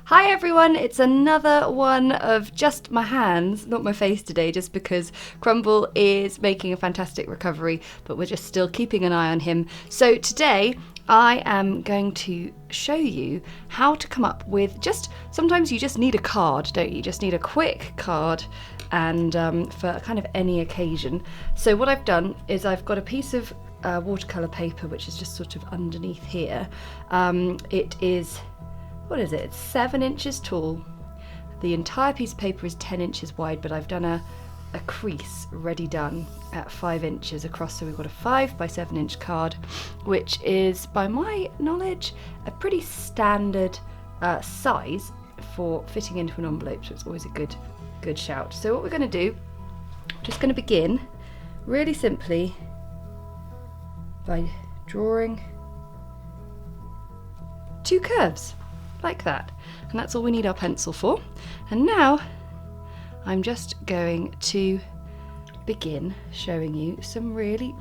Hi everyone, it's another one of just my hands, not my face today, just because Crumble is making a fantastic recovery, but we're just still keeping an eye on him. So today I am going to show you how to come up with sometimes you just need a card, don't you? You just need a quick card and for kind of any occasion. So what I've done is I've got a piece of watercolour paper which is just sort of underneath here. It is, what is it? It's 7 inches tall. The entire piece of paper is 10 inches wide, but I've done a crease ready done at 5 inches across. So we've got a 5 by 7 inch card, which is, by my knowledge, a pretty standard size for fitting into an envelope. So it's always a good shout. So what we're going to do, I'm just going to begin really simply by drawing 2 curves. Like that, and that's all we need our pencil for. And now I'm just going to begin showing you some really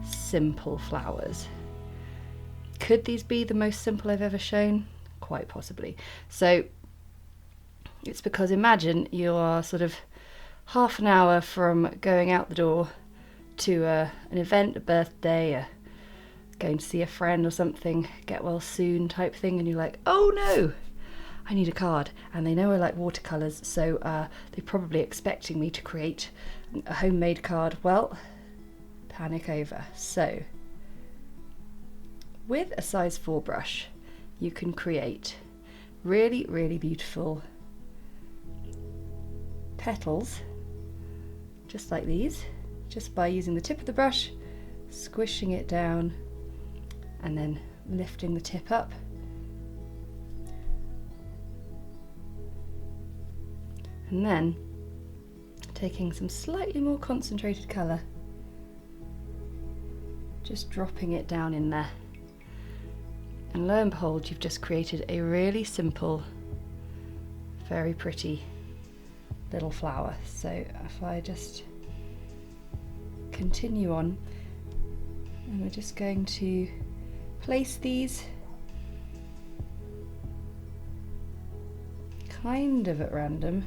simple flowers. Could these be the most simple I've ever shown? Quite possibly. So it's because imagine you are sort of half an hour from going out the door to an event, a birthday, going to see a friend or something, get well soon type thing, and you're like, oh no, I need a card. And they know I like watercolours, so they're probably expecting me to create a homemade card. Well, panic over. So with a size 4 brush you can create really beautiful petals just like these, just by using the tip of the brush, squishing it down and then lifting the tip up. And then taking some slightly more concentrated colour, just dropping it down in there. And lo and behold, you've just created a really simple, very pretty little flower. So if I just continue on, and we're just going to place these kind of at random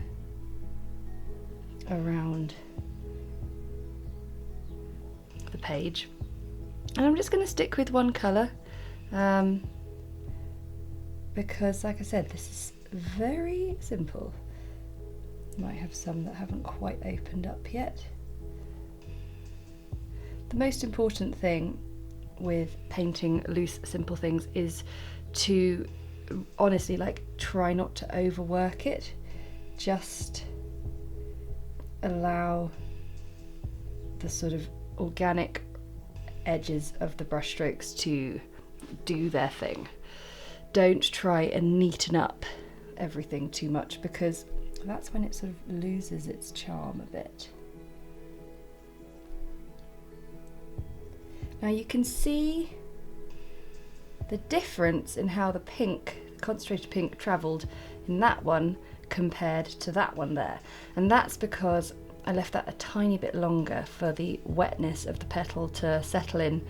around the page, and I'm just going to stick with one colour because, like I said, this is very simple. Might have some that haven't quite opened up yet. The most important thing with painting loose, simple things is to honestly try not to overwork it. Just allow the sort of organic edges of the brush strokes to do their thing. Don't try and neaten up everything too much, because that's when it sort of loses its charm a bit. Now you can see the difference in how the pink, concentrated pink, travelled in that one compared to that one there. And that's because I left that a tiny bit longer for the wetness of the petal to settle in.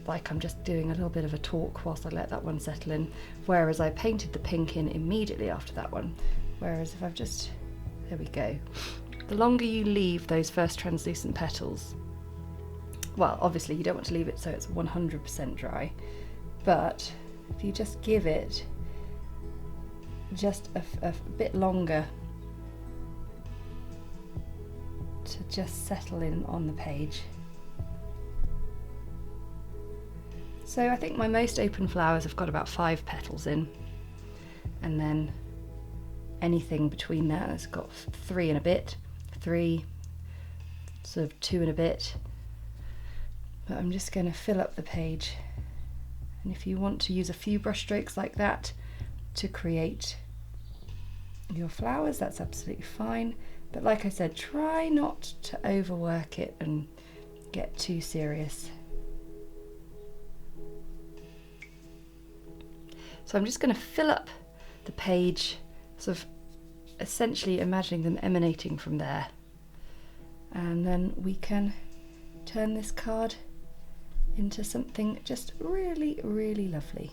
Like I'm just doing a little bit of a talk whilst I let that one settle in, whereas I painted the pink in immediately after that one. Whereas if I've just, there we go. The longer you leave those first translucent petals, well, obviously you don't want to leave it so it's 100% dry, but if you just give it just a bit longer to just settle in on the page. So I think my most open flowers have got about 5 petals in, and then anything between that has got 3 and a bit, 3, sort of 2 and a bit. But I'm just going to fill up the page, and if you want to use a few brush strokes like that to create your flowers, that's absolutely fine. But like I said, try not to overwork it and get too serious. So I'm just going to fill up the page, sort of essentially imagining them emanating from there, and then we can turn this card into something just really lovely.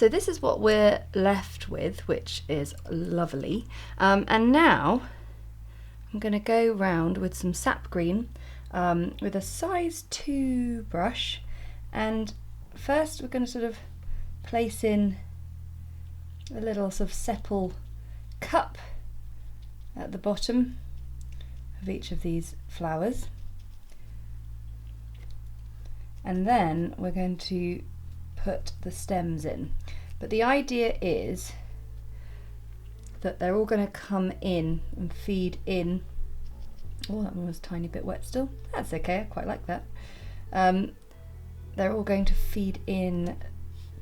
So this is what we're left with, which is lovely. And now I'm going to go round with some Sap Green with a size 2 brush, and first we're going to sort of place in a little sort of sepal cup at the bottom of each of these flowers, and then we're going to put the stems in. But the idea is that they're all going to come in and feed in. Oh, that one was a tiny bit wet still. That's okay, I quite like that. They're all going to feed in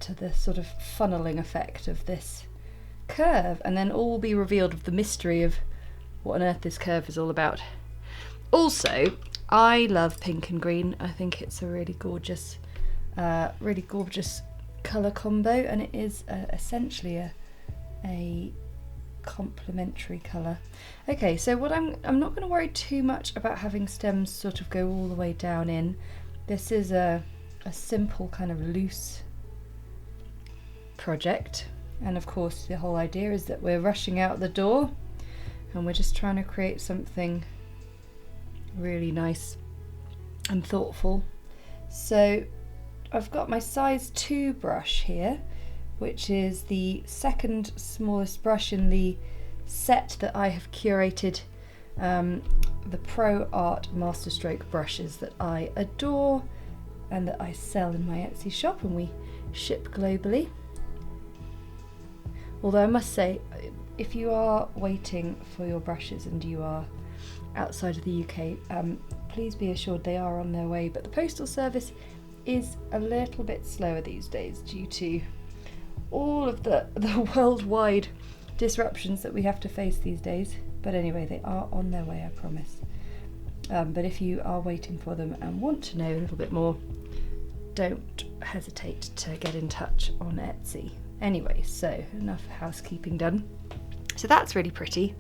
to the sort of funneling effect of this curve, and then all will be revealed with the mystery of what on earth this curve is all about. Also, I love pink and green. I think it's a really gorgeous colour combo, and it is essentially a complementary colour. Okay, so what I'm not going to worry too much about having stems sort of go all the way down in. This is a simple kind of loose project, and of course the whole idea is that we're rushing out the door and we're just trying to create something really nice and thoughtful. So I've got my size 2 brush here, which is the second smallest brush in the set that I have curated, the Pro Art Masterstroke brushes that I adore and that I sell in my Etsy shop and we ship globally. Although I must say, if you are waiting for your brushes and you are outside of the UK, please be assured they are on their way, but the postal service is a little bit slower these days due to all of the worldwide disruptions that we have to face these days. But anyway, they are on their way, I promise. But if you are waiting for them and want to know a little bit more, don't hesitate to get in touch on Etsy. Anyway, so enough housekeeping done. So that's really pretty.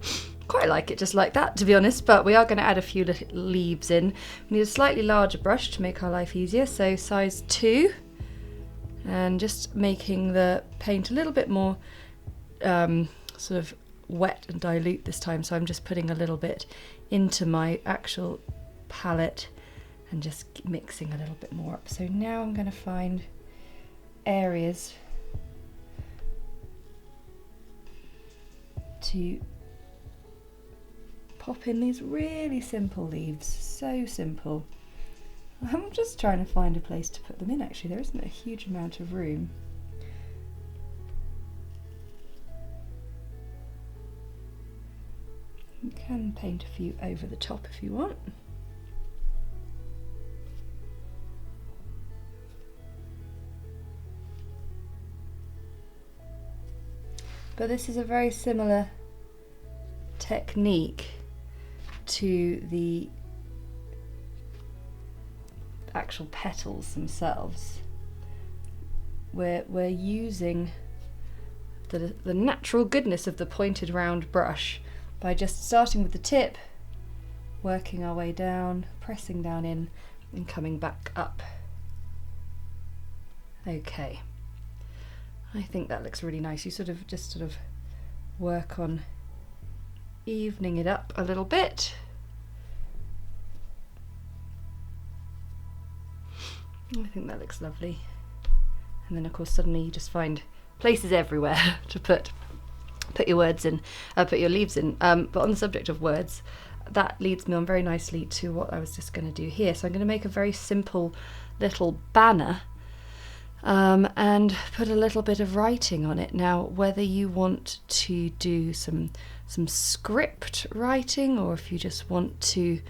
Quite like it just like that, to be honest, but we are going to add a few little leaves in. We need a slightly larger brush to make our life easier, so size 2, and just making the paint a little bit more sort of wet and dilute this time, so I'm just putting a little bit into my actual palette and just mixing a little bit more up. So now I'm going to find areas to pop in these really simple leaves, so simple. I'm just trying to find a place to put them in. Actually, there isn't a huge amount of room. You can paint a few over the top if you want. But this is a very similar technique to the actual petals themselves. We're using the natural goodness of the pointed round brush by just starting with the tip, working our way down, pressing down in and coming back up. Okay, I think that looks really nice. You sort of work on evening it up a little bit. I think that looks lovely. And then of course suddenly you just find places everywhere to put your words in, put your leaves in. But on the subject of words, that leads me on very nicely to what I was just going to do here. So I'm going to make a very simple little banner and put a little bit of writing on it. Now, whether you want to do some script writing, or if you just want to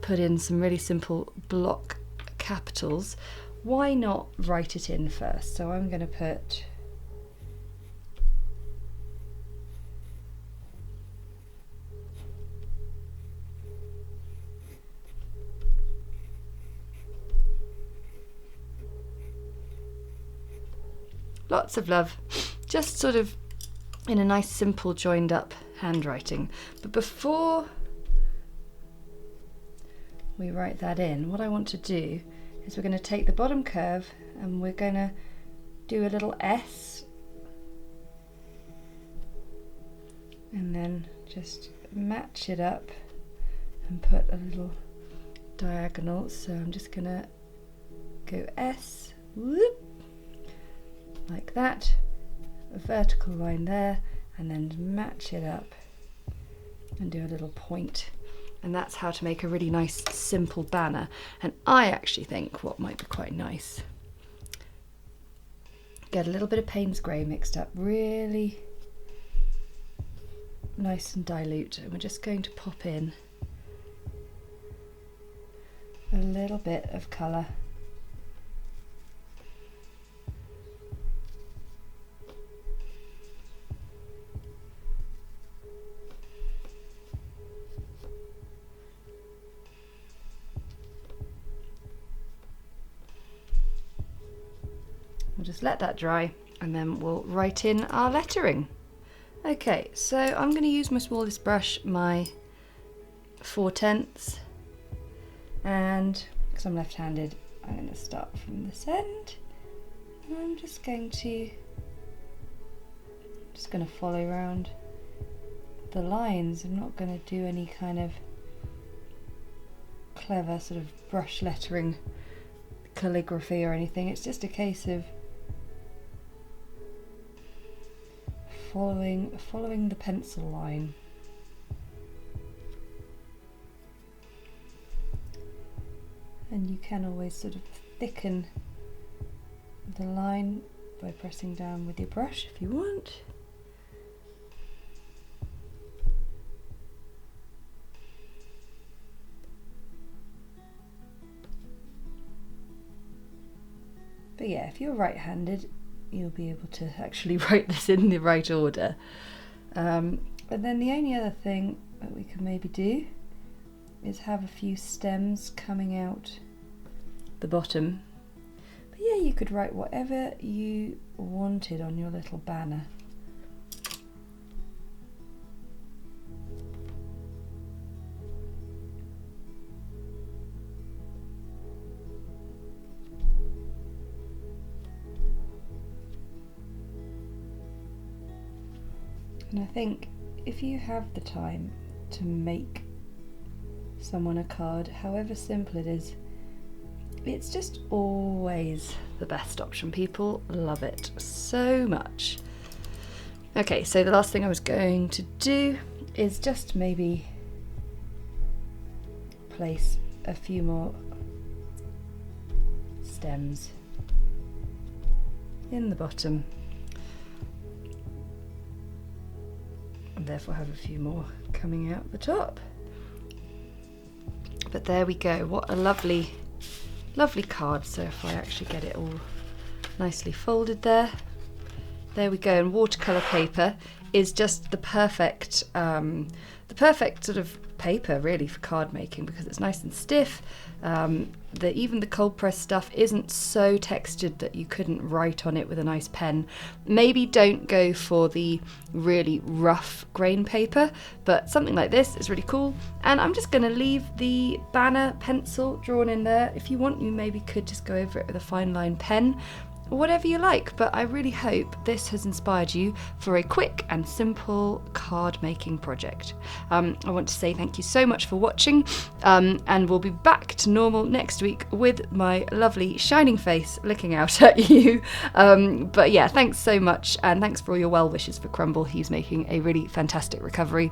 put in some really simple block capitals, why not write it in first? So I'm going to put lots of love, just sort of in a nice simple joined up handwriting. But before we write that in, what I want to do is we're going to take the bottom curve and we're going to do a little S and then just match it up and put a little diagonal. So I'm just gonna go S, whoop, like that, a vertical line there, and then match it up and do a little point. And that's how to make a really nice simple banner. And I actually think what might be quite nice, get a little bit of Paynes Grey mixed up, really nice and dilute, and we're just going to pop in a little bit of colour. We'll just let that dry and then we'll write in our lettering. Okay, so I'm going to use my smallest brush, my 4/10, and because I'm left-handed, I'm going to start from this end, and I'm just going to follow around the lines. I'm not going to do any kind of clever sort of brush lettering calligraphy or anything. It's just a case of following the pencil line. And you can always sort of thicken the line by pressing down with your brush if you want. But yeah, if you're right-handed, you'll be able to actually write this in the right order. And then the only other thing that we could maybe do is have a few stems coming out the bottom. But yeah, you could write whatever you wanted on your little banner. And I think if you have the time to make someone a card, however simple it is, it's just always the best option. People love it so much. Okay, so the last thing I was going to do is just maybe place a few more stems in the bottom, and therefore have a few more coming out the top. But there we go, what a lovely card. So if I actually get it all nicely folded there we go. And watercolour paper is just the perfect sort of paper really for card making, because it's nice and stiff. Even the cold press stuff isn't so textured that you couldn't write on it with a nice pen. Maybe don't go for the really rough grain paper, but something like this is really cool. And I'm just going to leave the banner pencil drawn in there. If you want, you maybe could just go over it with a fine line pen, or whatever you like. But I really hope this has inspired you for a quick and simple card making project. I want to say thank you so much for watching, and we'll be back to normal next week with my lovely shining face looking out at you. But yeah, thanks so much, and thanks for all your well wishes for Crumble. He's making a really fantastic recovery.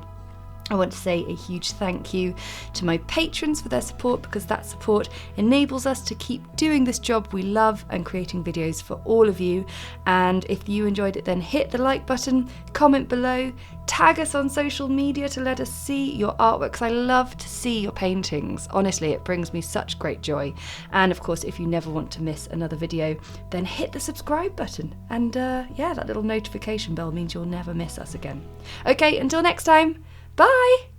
I want to say a huge thank you to my patrons for their support, because that support enables us to keep doing this job we love and creating videos for all of you. And if you enjoyed it, then hit the like button, comment below, tag us on social media to let us see your artwork, because I love to see your paintings. Honestly, it brings me such great joy. And of course, if you never want to miss another video, then hit the subscribe button. And yeah, that little notification bell means you'll never miss us again. Okay, until next time. Bye!